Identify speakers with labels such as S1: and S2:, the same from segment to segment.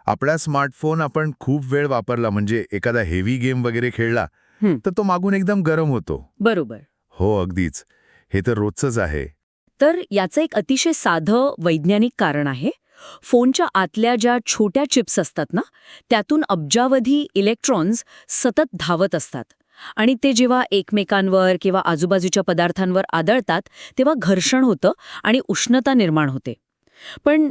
S1: आपला स्मार्टफोन आपण खूप वेळ वापरला म्हणजे एखादा हेवी गेम वगैरे खेळला
S2: हं.
S1: तर तो मागून एकदम गरम होतो.
S2: बरोबर.
S1: हो अगदीच. हे तर रोजचंच आहे.
S2: तर याचं एक अतिशय साधं वैज्ञानिक कारण आहे. फोनच्या आतल्या ज्या छोट्या चिप्स असतात ना, त्यातून अब्जावधी इलेक्ट्रॉन्स सतत धावत असतात. आणि ते जेव्हा एकमेकांवर किंवा आजूबाजूच्या पदार्थांवर आदळतात, तेव्हा घर्षण होतं आणि उष्णता निर्माण होते. पण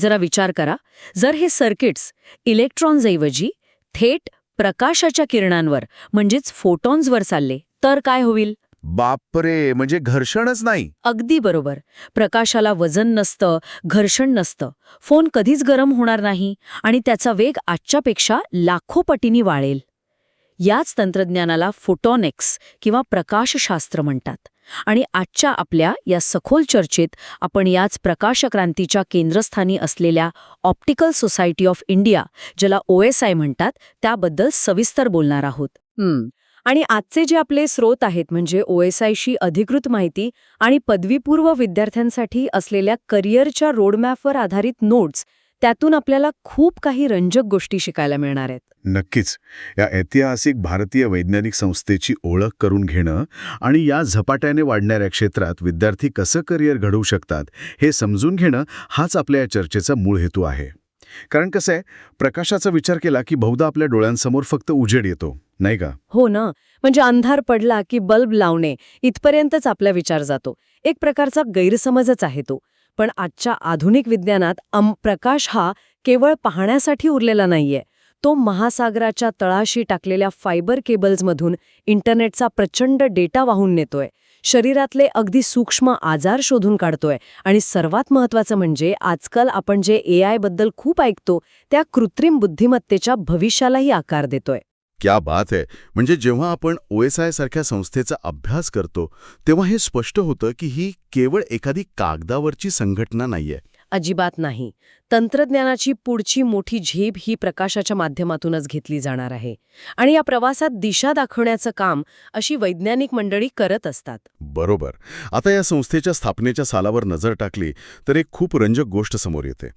S2: जरा विचार करा, जर हे सर्किट्स इलेक्ट्रॉन्सऐवजी थेट प्रकाशाच्या किरणांवर म्हणजेच फोटॉन्सवर चालले, तर काय होईल?
S1: बापरे, म्हणजे घर्षणच नाही.
S2: अगदी बरोबर. प्रकाशाला वजन नसतं, घर्षण नसतं. फोन कधीच गरम होणार नाही आणि त्याचा वेग आजच्यापेक्षा लाखो पटींनी वाढेल. याच तंत्रज्ञानाला फोटॉनिक्स किंवा प्रकाशशास्त्र म्हणतात. आणि आजच्या आपल्या या सखोल चर्चेत आपण याच प्रकाशक्रांतीच्या केंद्रस्थानी असलेल्या ऑप्टिकल सोसायटी ऑफ इंडिया, ज्याला OSI म्हणतात, त्याबद्दल सविस्तर बोलणार आहोत. आणि आजचे जे आपले स्रोत आहेत म्हणजे OSIशी अधिकृत माहिती आणि पदवीपूर्व विद्यार्थ्यांसाठी असलेल्या करिअरच्या रोडमॅपवर आधारित नोट्स, त्यातून आपल्याला खूप काही रंजक गोष्टी शिकायला मिळणार आहेत.
S3: नक्कीच. या ऐतिहासिक भारतीय वैज्ञानिक संस्थेची ओळख करून घेणं आणि या झपाट्याने वाढणाऱ्या क्षेत्रात विद्यार्थी कसं करिअर घडवू शकतात हे समजून घेणं हाच आपल्या या चर्चेचा मूळ हेतू आहे. कारण कसं आहे, प्रकाशाचा विचार केला की बहुधा आपल्या डोळ्यांसमोर फक्त उजेड येतो, नाही का?
S2: हो ना, म्हणजे अंधार पडला की बल्ब लावणे इथपर्यंतच आपला विचार जातो. एक प्रकारचा गैरसमजच आहे तो. पण आजच्या आधुनिक विज्ञानात प्रकाश हा केवळ पाहण्यासाठी उरलेला नाहीये. तो महासागराच्या तळाशी टाकलेल्या फायबर केबल्समधून इंटरनेटचा प्रचंड डेटा वाहून नेतोय, शरीरातले अगदी सूक्ष्म आजार शोधून काढतोय आणि सर्वात महत्त्वाचं म्हणजे आजकाल आपण जे AI बद्दल खूप ऐकतो त्या कृत्रिम बुद्धिमत्तेच्या भविष्यालाही आकार देतोय.
S3: क्या बात आहे. म्हणजे जेव्हा आपण OSI सारख्या संस्थेचा अभ्यास करतो तेव्हा हे स्पष्ट होतं की ही केवळ एखादी कागदावरची संघटना नाहीये.
S2: अजिबात नाही. तंत्रज्ञानाची पुढची मोठी झेप ही प्रकाशाच्या माध्यमातूनच घेतली जाणार आहे. आणि या प्रवासात दिशा दाखवण्याचं काम अशी वैज्ञानिक मंडळी करत असतात.
S3: बरोबर. आता या संस्थेच्या स्थापनेच्या सालावर नजर टाकली तर एक खूप रंजक गोष्ट समोर येते.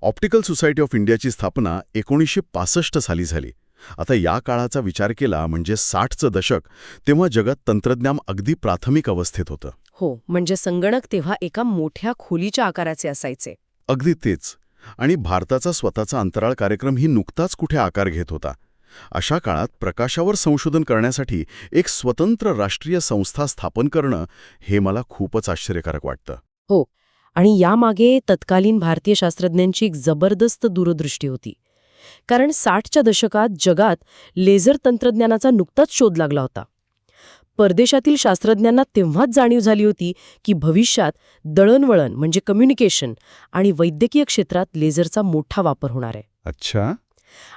S3: ऑप्टिकल सोसायटी ऑफ इंडियाची स्थापना 1965 साली झाली. आता या काळाचा विचार केला म्हणजे 60चं दशक, तेव्हा जगात तंत्रज्ञान अगदी प्राथमिक अवस्थेत होतं.
S2: हो, म्हणजे संगणक तेव्हा एका मोठ्या खोलीच्या आकाराचे असायचे.
S3: अगदी तेच. आणि भारताचा स्वतःचा अंतराळ कार्यक्रमही नुकताच कुठे आकार घेत होता. अशा काळात प्रकाशावर संशोधन करण्यासाठी एक स्वतंत्र राष्ट्रीय संस्था स्थापन करणं हे मला खूपच आश्चर्यकारक वाटतं.
S2: हो, आणि यामागे तत्कालीन भारतीय शास्त्रज्ञांची एक जबरदस्त दूरदृष्टी होती. कारण 60च्या दशकात जगात लेझर तंत्रज्ञानाचा नुकताच शोध लागला होता. परदेशातील शास्त्रज्ञांना तेव्हाच जाणीव झाली होती की भविष्यात दळणवळण म्हणजे कम्युनिकेशन आणि वैद्यकीय क्षेत्रात लेझरचा मोठा वापर होणार आहे.
S3: अच्छा.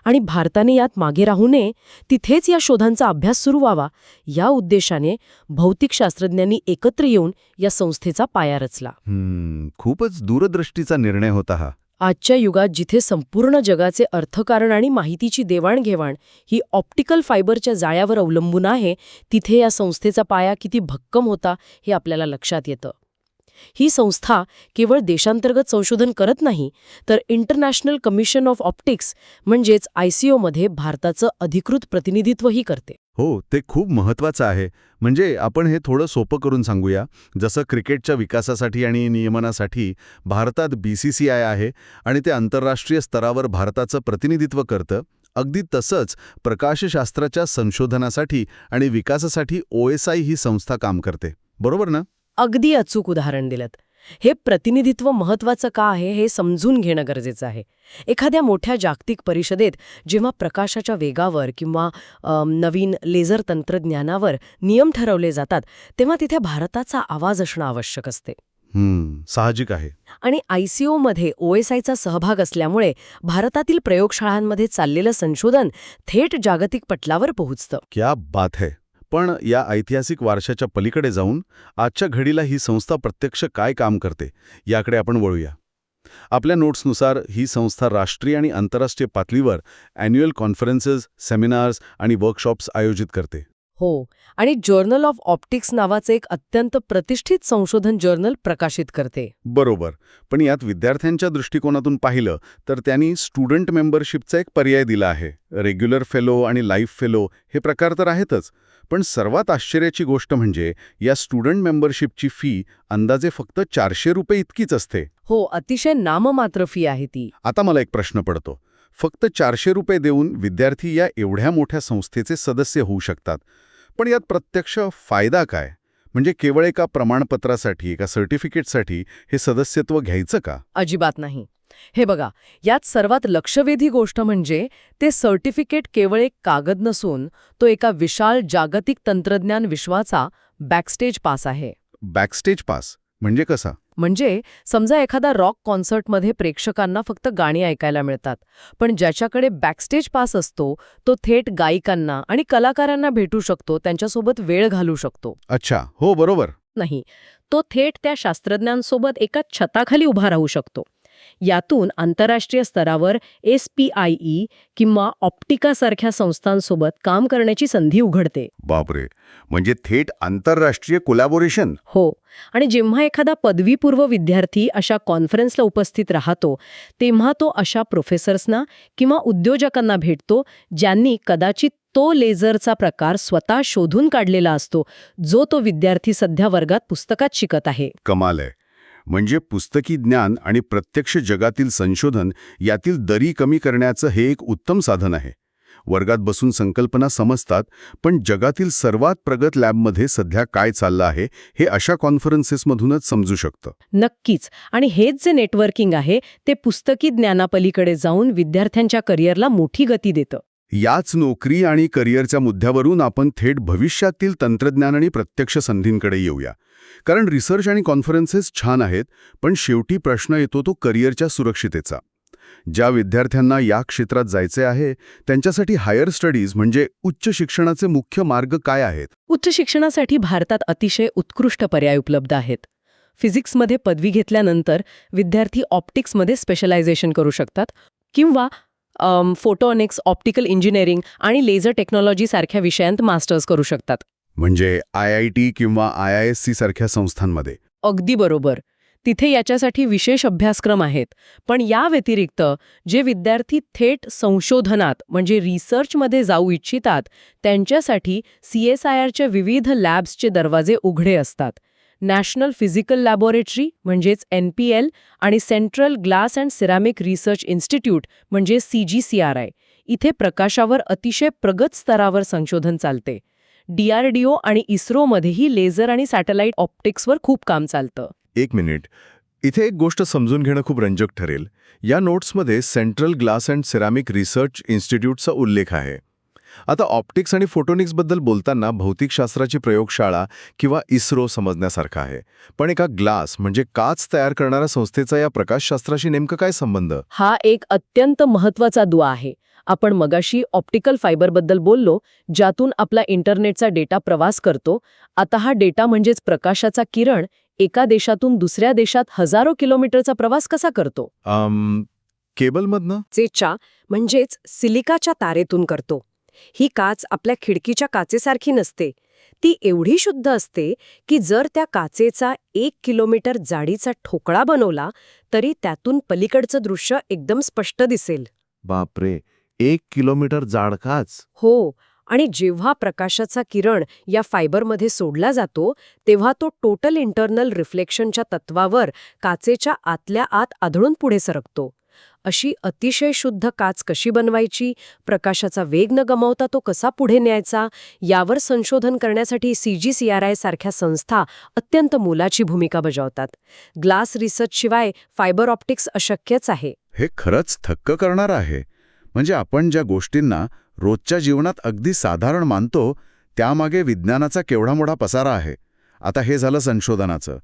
S2: आणि भारताने यात मागे राहू नये, तिथेच या शोधांचा अभ्यास सुरू व्हावा, या उद्देशाने भौतिक शास्त्रज्ञांनी एकत्र येऊन या संस्थेचा पाया रचला.
S3: खूपच दूरदृष्टीचा निर्णय होता हा.
S2: आजच्या युगात जिथे संपूर्ण जगाचे अर्थकारण आणि माहितीची देवाणघेवाण ही ऑप्टिकल फायबरच्या जाळ्यावर अवलंबून आहे, तिथे या संस्थेचा पाया किती भक्कम होता हे आपल्याला लक्षात येतं. ही संस्था केवळ देशांतर्गत संशोधन करत नाही, तर इंटरनॅशनल कमिशन ऑफ ऑप्टिक्स म्हणजेच ICO-मध्ये भारताचं अधिकृत प्रतिनिधित्वही करते.
S3: हो, ते खूप महत्त्वाचं आहे. म्हणजे आपण हे थोडं सोपं करून सांगूया. जसं क्रिकेटच्या विकासासाठी आणि नियमनासाठी भारतात BCCI आहे आणि ते आंतरराष्ट्रीय स्तरावर भारताचं प्रतिनिधित्व करतं, अगदी तसंच प्रकाशशास्त्राच्या संशोधनासाठी आणि विकासासाठी OSI ही संस्था काम करते. बरोबर ना?
S2: अगदी अचूक उदाहरण दिलं. हे प्रतिनिधित्व महत्त्वाचं का आहे हे समजून घेणं गरजेचं आहे. एखाद्या मोठ्या जागतिक परिषदेत जेव्हा प्रकाशाच्या वेगावर किंवा नवीन लेझर तंत्रज्ञानावर नियम ठरवले जातात, तेव्हा तिथे भारताचा आवाज असणं आवश्यक असते.
S3: साहजिक आहे.
S2: आणि ICO-मध्ये OSIचा सहभाग असल्यामुळे भारतातील प्रयोगशाळांमध्ये चाललेलं संशोधन थेट जागतिक पटलावर पोहोचतं.
S3: क्या बात है. पण या ऐतिहासिक वारशाच्या पलीकडे जाऊन आजच्या घडीला ही संस्था प्रत्यक्ष काय काम करते याकडे आपण वळूया. आपल्या नोट्सनुसार ही संस्था राष्ट्रीय आणि आंतरराष्ट्रीय पातळीवर ॲन्युअल कॉन्फरन्सेस, सेमिनार्स आणि वर्कशॉप्स आयोजित करते.
S4: हो, आणि जर्नल ऑफ ऑप्टिक्स नावाचं एक अत्यंत प्रतिष्ठित संशोधन जर्नल प्रकाशित करते.
S3: बरोबर. पण यात विद्यार्थ्यांच्या दृष्टिकोनातून पाहिलं तर त्यांनी स्टुडंट मेंबरशिपचा एक पर्याय दिला आहे. रेग्युलर फेलो आणि लाईफ फेलो हे प्रकार तर आहेतच, पण सर्वात आश्चर्याची गोष्ट म्हणजे या स्टुडंट मेंबरशिपची फी अंदाजे फक्त 400 रुपये इतकीच असते.
S4: हो, अतिशय नाममात्र फी आहे ती.
S3: आता मला एक प्रश्न पडतो. फक्त 400 रुपये देऊन विद्यार्थी या एवढ्या मोठ्या संस्थेचे सदस्य होऊ शकतात. पण यात प्रत्यक्ष फायदा काय? म्हणजे केवळ एका प्रमाणपत्रासाठी, एका सर्टिफिकेटसाठी हे सदस्यत्व घ्यायचं का?
S4: अजिबात नाही. हे बघा, यात सर्वात लक्षवेधी गोष्ट म्हणजे ते सर्टिफिकेट केवळ एक कागद नसून तो एका विशाल जागतिक तंत्रज्ञान विश्वाचा बॅकस्टेज पास आहे.
S3: बॅकस्टेज पास म्हणजे कसा?
S4: म्हणजे समजा एखादा रॉक कॉन्सर्टमध्ये प्रेक्षकांना फक्त गाणी ऐकायला मिळतात, पण ज्याच्याकडे बॅकस्टेज पास असतो तो थेट गायिकांना आणि कलाकारांना भेटू शकतो, त्यांच्यासोबत वेळ घालू शकतो.
S3: अच्छा, हो बरोबर.
S2: नाही, तो थेट त्या शास्त्रज्ञांसोबत एका छताखाली उभा राहू शकतो. यातून आंतरराष्ट्रीय स्तरावर SPIE किंवा ऑप्टिकासारख्या संस्थांसोबत काम करण्याची संधी उघडते.
S3: बापरे, म्हणजे थेट आंतरराष्ट्रीय कोलॅबोरेशन.
S2: हो, आणि जेव्हा एखादा पदवीपूर्व विद्यार्थी अशा कॉन्फरन्सला उपस्थित राहतो तेव्हा तो अशा प्रोफेसर्सना किंवा उद्योजकांना भेटतो ज्यांनी कदाचित तो लेझरचा प्रकार स्वतः शोधून काढलेला असतो, जो तो विद्यार्थी सध्या वर्गात पुस्तकात शिकत आहे.
S3: कमाल आहे. म्हणजे पुस्तकी ज्ञान आणि प्रत्यक्ष जगातील संशोधन यातील दरी कमी करण्याचं हे एक उत्तम साधन आहे. वर्गात बसून संकल्पना समजतात, पण जगातील सर्वात प्रगत लॅबमध्ये सध्या काय चाललं आहे हे अशा कॉन्फरन्सेसमधूनच समजू शकतं.
S2: नक्कीच, आणि हेच जे नेटवर्किंग आहे ते पुस्तकी ज्ञानापलीकडे जाऊन विद्यार्थ्यांच्या करिअरला मोठी गती देतं.
S3: याच नोकरी आणि करिअरच्या मुद्द्यावरून आपण थेट भविष्यातील तंत्रज्ञान आणि प्रत्यक्ष संधींकडे येऊया. कारण रिसर्च आणि कॉन्फरन्सेस छान आहेत, पण शेवटी प्रश्न येतो तो करिअरच्या सुरक्षितेचा. ज्या विद्यार्थ्यांना या क्षेत्रात जायचे आहे त्यांच्यासाठी हायर स्टडीज म्हणजे उच्च शिक्षणाचे मुख्य मार्ग काय आहेत?
S4: उच्च शिक्षणासाठी भारतात अतिशय उत्कृष्ट पर्याय उपलब्ध आहेत. फिजिक्समध्ये पदवी घेतल्यानंतर विद्यार्थी ऑप्टिक्समध्ये स्पेशलायझेशन करू शकतात किंवा फोटोनिक्स, ऑप्टिकल इंजिनिअरिंग आणि लेझर टेक्नॉलॉजी सारख्या विषयांत मास्टर्स करू शकतात.
S3: म्हणजे IIT किंवा IISc सारख्या संस्थांमध्ये.
S4: अगदी बरोबर. तिथे याच्यासाठी विशेष अभ्यासक्रम आहेत. पण या व्यतिरिक्त जे विद्यार्थी थेट संशोधनात म्हणजे रिसर्चमध्ये जाऊ इच्छितात त्यांच्यासाठी CSIRच्या विविध लॅब्सचे दरवाजे उघडे असतात. नॅशनल फिजिकल लॅबोरेटरी म्हणजेच NPL आणि central glass and ceramic research institute म्हणजे CGCRI. इथे प्रकाशावर अतिशय प्रगत स्तरावर संशोधन चालते. DRDO आणि इस्रोमध्येही लेझर आणि सॅटेलाइट ऑप्टिक्सवर खूप काम चालतं.
S1: एक मिनिट, इथे एक गोष्ट समजून घेणं खूप रंजक ठरेल. या नोट्समध्ये central glass and ceramic research इन्स्टिट्यूटचा उल्लेख आहे. आता ऑप्टिक्स आणि फोटोनिक्सबद्दल बोलताना भौतिकशास्त्राची प्रयोगशाळा किंवा इस्रो समजण्यासारखं आहे. पण एका ग्लास म्हणजे काच तयार करणाऱ्या संस्थेचा या प्रकाशशास्त्राशी नेमकं काय संबंध?
S4: हा एक अत्यंत महत्त्वाचा दुवा आहे. आपण मगाशी ऑप्टिकल फायबरबद्दल बोललो, ज्यातून आपला इंटरनेटचा डेटा प्रवास करतो. आता हा डेटा म्हणजेच प्रकाशाचा किरण एका देशातून दुसऱ्या देशात हजारो किलोमीटरचा प्रवास कसा करतो?
S1: केबलमधनं?
S5: काचेच्या म्हणजेच सिलिकाच्या तारेतून करतो. ही काच आपल्या खिडकीच्या काचेसारखी नसते. ती एवढी शुद्ध असते की जर त्या काचेचा 1 किलोमीटर जाडीचा ठोकळा बनवला तरी त्यातून पलीकडचं दृश्य एकदम स्पष्ट दिसेल.
S6: बापरे, 1 किलोमीटर जाड काच?
S5: हो, आणि जेव्हा प्रकाशाचा किरण या फायबरमध्ये सोडला जातो तेव्हा तो टोटल इंटरनल रिफ्लेक्शनच्या तत्वावर काचेच्या आतल्या आत आढळून पुढे सरकतो. अशी अतिशय शुद्ध काच कशी बनवायची, प्रकाशाचा वेग न गमावता तो कसा पुढे न्यायचा, यावर संशोधन करण्यासाठी CGCRI सारख्या संस्था अत्यंत मोलाची भूमिका बजावतात. ग्लास रिसर्चशिवाय फायबर ऑप्टिक्स अशक्यच आहे.
S3: हे खरंच थक्क करणारं आहे. म्हणजे आपण ज्या गोष्टींना रोजच्या जीवनात अगदी साधारण मानतो त्यामागे विज्ञानाचा केवढा मोठा पसारा आहे. आता हे झालं संशोधनाचं.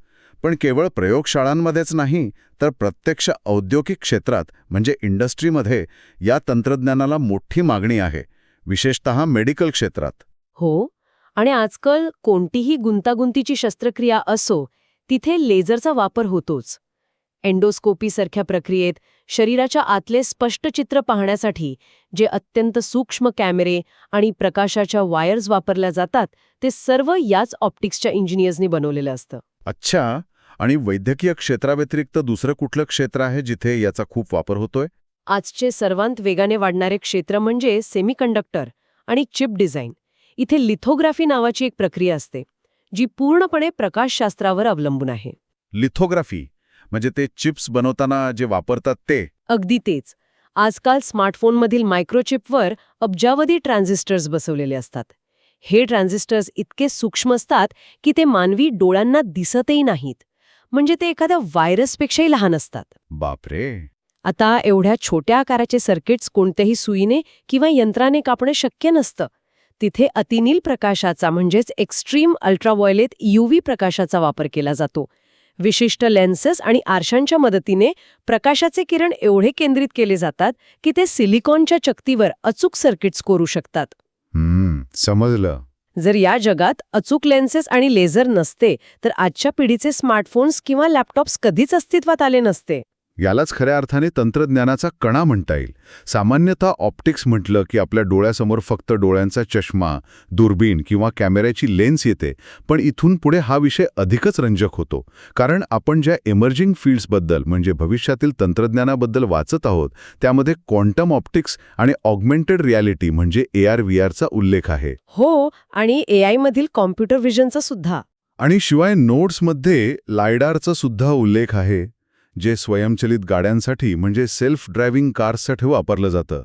S3: पण केवळ प्रयोगशाळांमध्येच नाही तर प्रत्यक्ष औद्योगिक क्षेत्रात म्हणजे इंडस्ट्रीमध्ये या तंत्रज्ञानाला मोठी मागणी आहे, विशेषतः मेडिकल क्षेत्रात.
S4: हो, आणि आजकाल कोणतीही गुंतागुंतीची शस्त्रक्रिया असो तिथे लेझरचा वापर होतोच.
S5: एंडोस्कोपीसारख्या प्रक्रियेत शरीराच्या आतले स्पष्ट चित्र पाहण्यासाठी जे अत्यंत सूक्ष्म कॅमेरे आणि प्रकाशाच्या वायर्स वापरल्या जातात ते सर्व याच ऑप्टिक्सच्या इंजिनियर्सनी बनवलेलं असतं.
S3: अच्छा, आणि वैद्यकीय क्षेत्राव्यतिरिक्त दुसरं कुठलं क्षेत्र आहे जिथे याचा खूप वापर होतोय?
S5: आजचे सर्वांत वेगाने वाढणारे क्षेत्र म्हणजे सेमीकंडक्टर आणि चिप डिझाईन. इथे लिथोग्राफी नावाची एक प्रक्रिया असते जी पूर्णपणे प्रकाशशास्त्रावर अवलंबून आहे.
S3: लिथोग्राफी म्हणजे ते चिप्स बनवताना जे वापरतात ते?
S5: अगदी तेच. आजकाल स्मार्टफोनमधील मायक्रोचिपवर अब्जावधी ट्रान्झिस्टर्स बसवलेले असतात. हे ट्रान्झिस्टर्स इतके सूक्ष्म असतात की ते मानवी डोळ्यांना दिसतही नाहीत. म्हणजे ते एखाद्या व्हायरसपेक्षाही लहान असतात.
S3: बापरे.
S5: आता एवढ्या छोट्या आकाराचे सर्किट्स कोणत्याही सुईने किंवा यंत्राने कापणं शक्य नसतं. तिथे अतिनील प्रकाशाचा म्हणजेच एक्स्ट्रीम अल्ट्राव्हायोलेट UV प्रकाशाचा वापर केला जातो. विशिष्ट लेन्सेस आणि आरशांच्या मदतीने प्रकाशाचे किरण एवढे केंद्रित केले जातात की ते सिलिकॉनच्या चकतीवर अचूक सर्किट्स कोरू शकतात.
S3: समजलं.
S5: जर या जगात अचूक लेन्सेस आणि लेझर नसते तर आजच्या पिढीचे स्मार्टफोन्स किंवा लॅपटॉप्स कधीच अस्तित्वात आले नसते.
S3: यालाच खऱ्या अर्थाने तंत्रज्ञानाचा कणा म्हणता येईल. सामान्यतः ऑप्टिक्स म्हटलं की आपल्या डोळ्यासमोर फक्त डोळ्यांचा चष्मा, दुर्बीण किंवा कॅमेऱ्याची लेन्स येते. पण इथून पुढे हा विषय अधिकच रंजक होतो. कारण आपण ज्या एमर्जिंग फील्ड्सबद्दल म्हणजे भविष्यातील तंत्रज्ञानाबद्दल वाचत आहोत त्यामध्ये क्वांटम ऑप्टिक्स आणि ऑगमेंटेड रियालिटी म्हणजे AR/VRचा उल्लेख आहे.
S5: हो, आणि AI मधील कॉम्प्युटर व्हिजनचा सुद्धा.
S3: आणि शिवाय नोट्समध्ये लायडारचा सुद्धा उल्लेख आहे, जे स्वयंचलित गाड्यांसाठी म्हणजे सेल्फ ड्रायव्हिंग कार्ससाठी वापरलं जातं.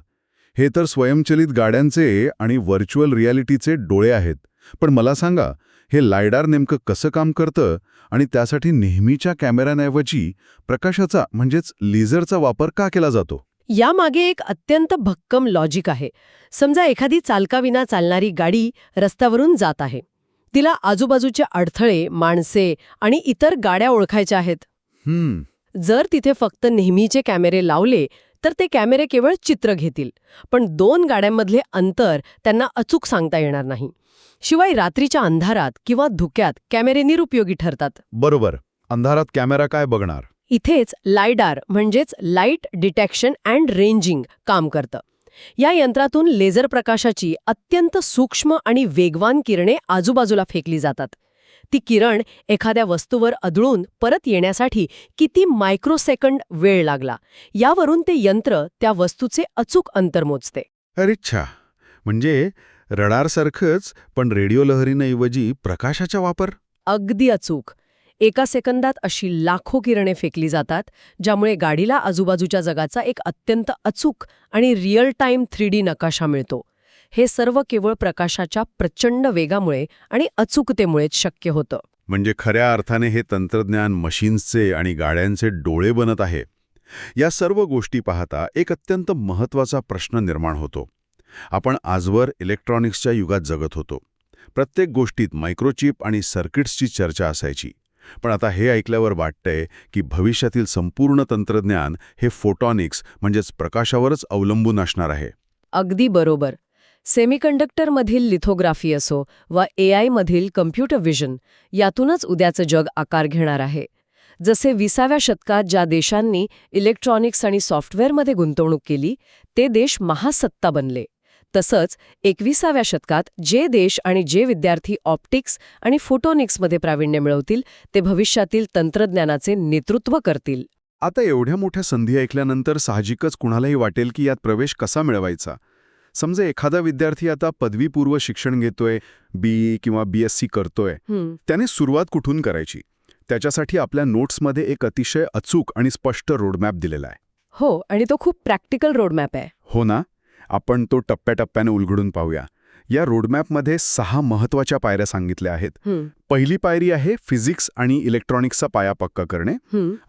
S3: हे तर स्वयंचलित गाड्यांचे आणि व्हर्च्युअल रियालिटीचे डोळे आहेत. पण मला सांगा, हे लायडार नेमकं कसं काम करतं आणि त्यासाठी नेहमीच्या कॅमेऱ्याऐवजी प्रकाशाचा म्हणजेच लेझरचा वापर का केला जातो?
S5: यामागे एक अत्यंत भक्कम लॉजिक आहे. समजा एखादी चालकाविना चालणारी गाडी रस्त्यावरून जात आहे. तिला आजूबाजूचे अडथळे, माणसे आणि इतर गाड्या ओळखायच्या आहेत. जर तिथे फक्त नेहमीचे कॅमेरे लावले तर ते कॅमेरे केवळ चित्र घेतील, पण दोन गाड्यांमधले अंतर त्यांना अचूक सांगता येणार नाही. शिवाय रात्रीच्या अंधारात किंवा धुक्यात कॅमेरे निरुपयोगी ठरतात.
S3: बरोबर. अंधारात कॅमेरा काय बघणार?
S5: इथेच लायडार म्हणजेच लाईट डिटेक्शन अँड रेंजिंग काम करतं. या यंत्रातून लेझर प्रकाशाची अत्यंत सूक्ष्म आणि वेगवान किरणे आजूबाजूला फेकली जातात. ती किरण एखाद्या वस्तूवर आदळून परत येण्यासाठी किती मायक्रोसेकंड वेळ लागला यावरून ते यंत्र त्या वस्तूचे अचूक अंतर मोजते.
S3: अरेच्छा, म्हणजे रडारसारखंच पण रेडिओ लहरींऐवजी प्रकाशाचा वापर?
S5: अगदी अचूक. एका सेकंदात अशी लाखो किरणे फेकली जातात, ज्यामुळे गाडीला आजूबाजूच्या जगाचा एक अत्यंत अचूक आणि रिअल टाईम 3D नकाशा मिळतो. हे सर्व केवळ प्रकाशाच्या प्रचंड वेगामुळे आणि अचूकतेमुळेच शक्य होतं.
S3: म्हणजे खऱ्या अर्थाने हे तंत्रज्ञान मशीन्सचे आणि गाड्यांचे डोळे बनत आहे. या सर्व गोष्टी पाहता एक अत्यंत महत्त्वाचा प्रश्न निर्माण होतो. आपण आजवर इलेक्ट्रॉनिक्सच्या युगात जगत होतो. प्रत्येक गोष्टीत मायक्रोचिप आणि सर्किट्सची चर्चा असायची. पण आता हे ऐकल्यावर वाटतंय की भविष्यातील संपूर्ण तंत्रज्ञान हे फोटॉनिक्स म्हणजेच प्रकाशावरच अवलंबून असणार आहे.
S5: अगदी बरोबर. सेमीकंडक्टरमधील लिथोग्राफी असो वा AI मधील कम्प्युटर व्हिजन, यातूनच उद्याचं जग आकार घेणार आहे. जसे 20व्या शतकात ज्या देशांनी इलेक्ट्रॉनिक्स आणि सॉफ्टवेअरमध्ये गुंतवणूक केली ते देश महासत्ता बनले, तसंच 21व्या शतकात जे देश आणि जे विद्यार्थी ऑप्टिक्स आणि फोटोनिक्समध्ये प्रावीण्य मिळवतील ते भविष्यातील तंत्रज्ञानाचे नेतृत्व करतील.
S3: आता एवढ्या मोठ्या संधी ऐकल्यानंतर साहजिकच कुणालाही वाटेल की यात प्रवेश कसा मिळवायचा. समजा एखादा विद्यार्थी आता पदवीपूर्व शिक्षण घेतोय, BE किंवा BSc करतोय, त्याने सुरुवात कुठून करायची? त्याच्यासाठी आपल्या नोट्समध्ये एक अतिशय अचूक आणि स्पष्ट रोडमॅप दिलेला आहे.
S5: हो, आणि तो खूप प्रॅक्टिकल रोडमॅप आहे.
S3: हो ना? आपण तो टप्प्याटप्प्याने उलगडून पाहूया. या रोडमॅपमध्ये 6 महत्त्वाच्या पायऱ्या सांगितल्या आहेत. पहिली पायरी आहे फिजिक्स आणि इलेक्ट्रॉनिक्सचा पाया पक्का करणे,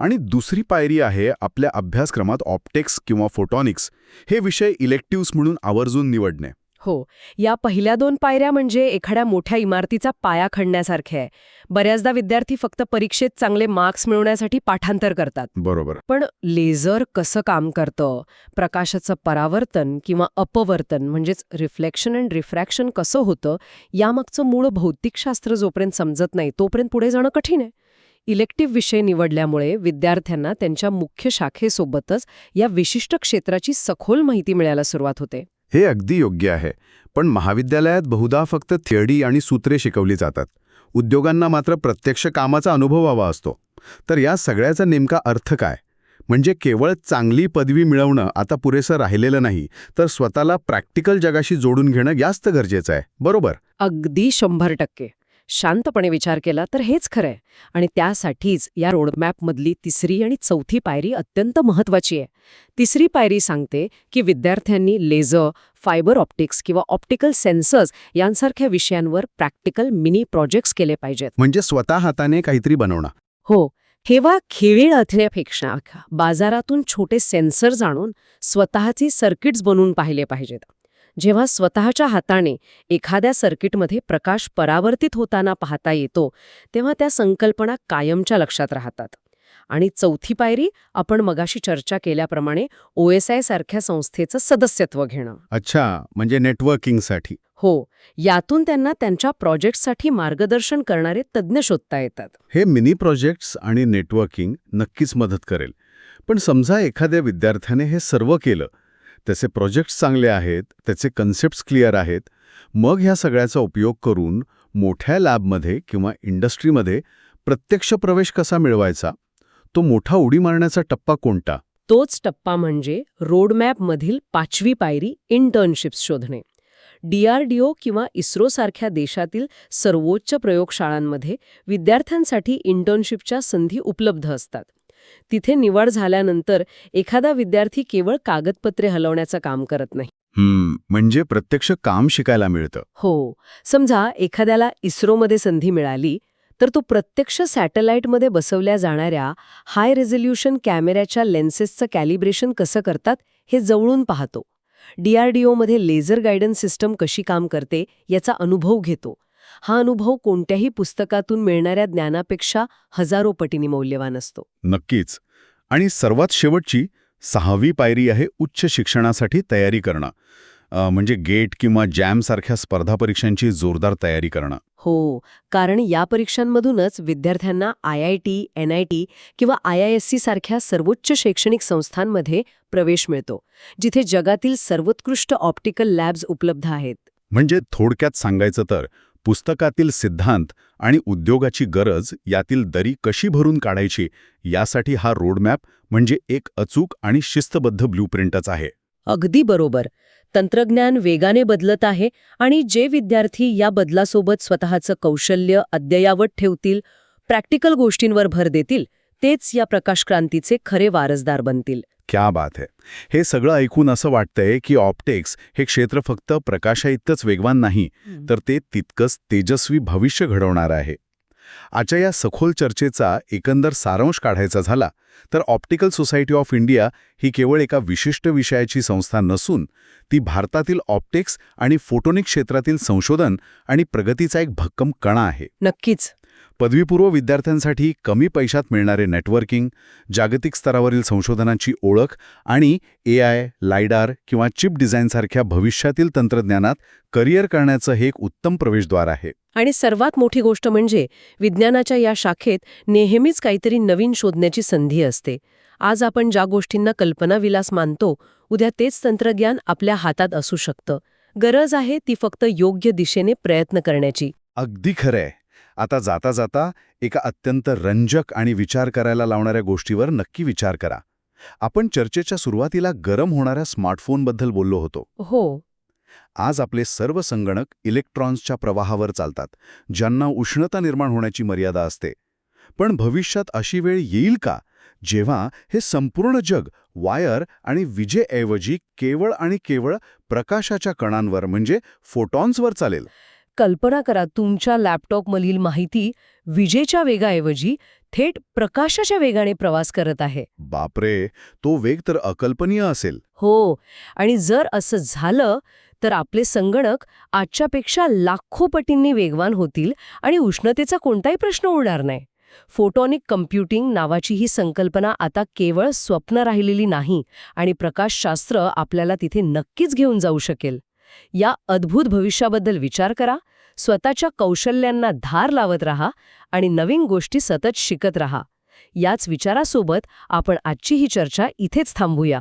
S3: आणि दुसरी पायरी आहे आपल्या अभ्यासक्रमात ऑप्टिक्स किंवा फोटॉनिक्स हे विषय इलेक्टिव्स म्हणून आवर्जून निवडणे.
S5: हो, या पहिल्या 2 पायऱ्या म्हणजे एखाद्या मोठ्या इमारतीचा पाया खणण्यासारख्या आहे. बऱ्याचदा विद्यार्थी फक्त परीक्षेत चांगले मार्क्स मिळवण्यासाठी पाठांतर करतात.
S3: बरोबर.
S5: पण लेझर कसं काम करतं, प्रकाशाचं परावर्तन किंवा अपवर्तन म्हणजेच रिफ्लेक्शन अँड रिफ्रॅक्शन कसं होतं, यामागचं मूळ भौतिकशास्त्र जोपर्यंत समजत नाही तोपर्यंत पुढे जाणं कठीण आहे. इलेक्टिव्ह विषय निवडल्यामुळे विद्यार्थ्यांना त्यांच्या मुख्य शाखेसोबतच या विशिष्ट क्षेत्राची सखोल माहिती मिळायला सुरुवात होते.
S1: हे अगदी योग्य आहे, पण महाविद्यालयात बहुधा फक्त थिअरी आणि सूत्रे शिकवली जातात. उद्योगांना मात्र प्रत्यक्ष कामाचा अनुभव हवा असतो. तर या सगळ्याचा नेमका अर्थ काय? म्हणजे केवळ चांगली पदवी मिळवणं आता पुरेसं राहिलेलं नाही, तर स्वतःला प्रॅक्टिकल जगाशी जोडून घेणं जास्त गरजेचं आहे, बरोबर?
S5: अगदी 100%. शांतपणे विचार केला तर हेच खरंय. आणि त्यासाठीच या रोडमॅपमधली तिसरी आणि चौथी पायरी अत्यंत महत्वाची आहे. तिसरी पायरी सांगते की विद्यार्थ्यांनी लेझर, फायबर ऑप्टिक्स किंवा ऑप्टिकल सेन्सर्स यांसारख्या विषयांवर प्रॅक्टिकल मिनी प्रोजेक्ट्स केले पाहिजेत.
S1: म्हणजे स्वतः हाताने काहीतरी बनवणं.
S5: हो, हेवा खेळ असण्यापेक्षा बाजारातून छोटे सेन्सर्स आणून स्वतःची सर्किट्स बनवून पाहिले पाहिजेत. जेव्हा स्वतःच्या हाताने एखाद्या सर्किटमध्ये प्रकाश परावर्तित होताना पाहता येतो, तेव्हा त्या संकल्पना कायमच्या लक्षात राहतात. आणि चौथी पायरी आपण मगाशी चर्चा केल्याप्रमाणे OSI सारख्या संस्थेचं सदस्यत्व घेणं.
S1: अच्छा, म्हणजे नेटवर्किंगसाठी.
S5: हो, यातून त्यांना त्यांच्या प्रोजेक्टसाठी मार्गदर्शन करणारे तज्ज्ञ शोधता येतात.
S1: हे मिनी प्रोजेक्ट्स आणि नेटवर्किंग नक्कीच मदत करेल. पण समजा एखाद्या विद्यार्थ्याने हे सर्व केलं, त्याचे प्रोजेक्ट्स चांगले आहेत, त्याचे कन्सेप्ट्स क्लिअर आहेत, मग ह्या सगळ्याचा उपयोग करून मोठ्या लॅबमध्ये किंवा इंडस्ट्रीमध्ये प्रत्यक्ष प्रवेश कसा मिळवायचा? तो मोठा उडी मारण्याचा टप्पा कोणता?
S5: तोच टप्पा म्हणजे रोडमॅपमधील 5वी पायरी, इंटर्नशिप्स शोधणे. DRDO किंवा इस्रोसारख्या देशातील सर्वोच्च प्रयोगशाळांमध्ये विद्यार्थ्यांसाठी इंटर्नशिपच्या संधी उपलब्ध असतात. तिथे निवड झाल्यानंतर एखादा विद्यार्थी केवळ कागदपत्रे हलवण्याचं काम करत नाही.
S1: म्हणजे प्रत्यक्ष काम शिकायला मिळतं.
S5: हो, समजा एखाद्याला इस्रोमध्ये संधी मिळाली तर तो प्रत्यक्ष सॅटेलाईटमध्ये बसवल्या जाणाऱ्या हाय रेझोल्युशन कॅमेऱ्याच्या लेन्सेसचं कॅलिब्रेशन कसं करतात हे जवळून पाहतो. DRDOमध्ये लेझर गायडन्स सिस्टम कशी काम करते याचा अनुभव घेतो. हा अनुभव कोणत्याही पुस्तकातून मिळणाऱ्या ज्ञानापेक्षा हजारो पटींनी मौल्यवान असतो.
S1: नक्कीच. आणि सर्वात शेवटची 6वी पायरी आहे उच्च शिक्षणासाठी तयारी करणं. म्हणजे गेट किंवा जॅम सारख्या स्पर्धा परीक्षांची जोरदार तयारी करणं.
S5: हो, कारण या परीक्षांमधूनच विद्यार्थ्यांना IIT, NIT किंवा IISc सारख्या सर्वोच्च शैक्षणिक संस्थांमध्ये प्रवेश मिळतो, जिथे जगातील सर्वोत्कृष्ट ऑप्टिकल लॅब्स उपलब्ध आहेत.
S1: म्हणजे थोडक्यात सांगायचं तर पुस्तकातील सिद्धांत आणि उद्योगाची गरज यातील दरी कशी भरून काढायची यासाठी हा रोडमॅप म्हणजे एक अचूक आणि शिस्तबद्ध ब्लूप्रिंटच आहे.
S2: अगदी बरोबर. तंत्रज्ञान वेगाने बदलत आहे आणि जे विद्यार्थी या बदलासोबत स्वतःचं कौशल्य अद्ययावत ठेवतील, प्रॅक्टिकल गोष्टींवर भर देतील, तेच या प्रकाशक्रांतीचे खरे वारसदार बनतील.
S1: क्या बात है. हे सगळं ऐकून असं वाटतंय की ऑप्टिक्स हे क्षेत्र फक्त प्रकाशाइतकंच वेगवान नाही, तर ते तितकंच तेजस्वी भविष्य घडवणार आहे. आजच्या या सखोल चर्चेचा एकंदर सारांश काढायचा झाला तर ऑप्टिकल सोसायटी ऑफ इंडिया ही केवळ एका विशिष्ट विषयाची संस्था नसून ती भारतातील ऑप्टिक्स आणि फोटोनिक क्षेत्रातील संशोधन आणि प्रगतीचा एक भक्कम कणा आहे.
S5: नक्कीच.
S1: पदवीपूर्व विद्यार्थ्यांसाठी कमी पैशात मिळणारे नेटवर्किंग, जागतिक स्तरावरील संशोधनाची ओळख आणि AI, लायडार किंवा चिप डिझाईनसारख्या भविष्यातील तंत्रज्ञानात करिअर करण्याचं हे एक उत्तम प्रवेशद्वार आहे.
S5: आणि सर्वात मोठी गोष्ट म्हणजे विज्ञानाच्या या शाखेत नेहमीच काहीतरी नवीन शोधण्याची संधी असते. आज आपण ज्या गोष्टींना कल्पनाविलास मानतो, उद्या तेच तंत्रज्ञान आपल्या हातात असू शकतं. गरज आहे ती फक्त योग्य दिशेने प्रयत्न करण्याची.
S1: अगदी खरंय. आता जाता जाता एका अत्यंत रंजक आणि विचार करायला लावणाऱ्या गोष्टीवर नक्की विचार करा. आपण चर्चेच्या सुरुवातीला गरम होणाऱ्या स्मार्टफोनबद्दल बोललो होतो.
S5: हो.
S1: आज आपले सर्व संगणक इलेक्ट्रॉन्सच्या प्रवाहावर चालतात, ज्यांना उष्णता निर्माण होण्याची मर्यादा असते. पण भविष्यात अशी वेळ येईल का जेव्हा हे संपूर्ण जग वायर आणि विजेऐवजी केवळ आणि केवळ प्रकाशाच्या कणांवर म्हणजे फोटॉन्सवर चालेल?
S5: कल्पना करा, तुमच्या लॅपटॉपमधील माहिती विजेच्या वेगाऐवजी थेट प्रकाशाच्या वेगाने प्रवास करत आहे.
S1: बापरे, तो वेग तर अकल्पनीय असेल.
S5: हो, आणि जर असं झालं तर आपले संगणक आजच्यापेक्षा लाखो पटींनी वेगवान होतील आणि उष्णतेचा कोणताही प्रश्न उरणार नाही. फोटॉनिक कम्प्युटिंग नावाची ही संकल्पना आता केवळ स्वप्न राहिलेली नाही आणि प्रकाशशास्त्र आपल्याला तिथे नक्कीच घेऊन जाऊ शकेल. या अद्भुत भविष्याबद्दल विचार करा. स्वतःच्या कौशल्यांना धार लावत राहा आणि नवीन गोष्टी सतत शिकत राहा. याच विचारासोबत आपण आजची ही चर्चा इथेच थांबूया.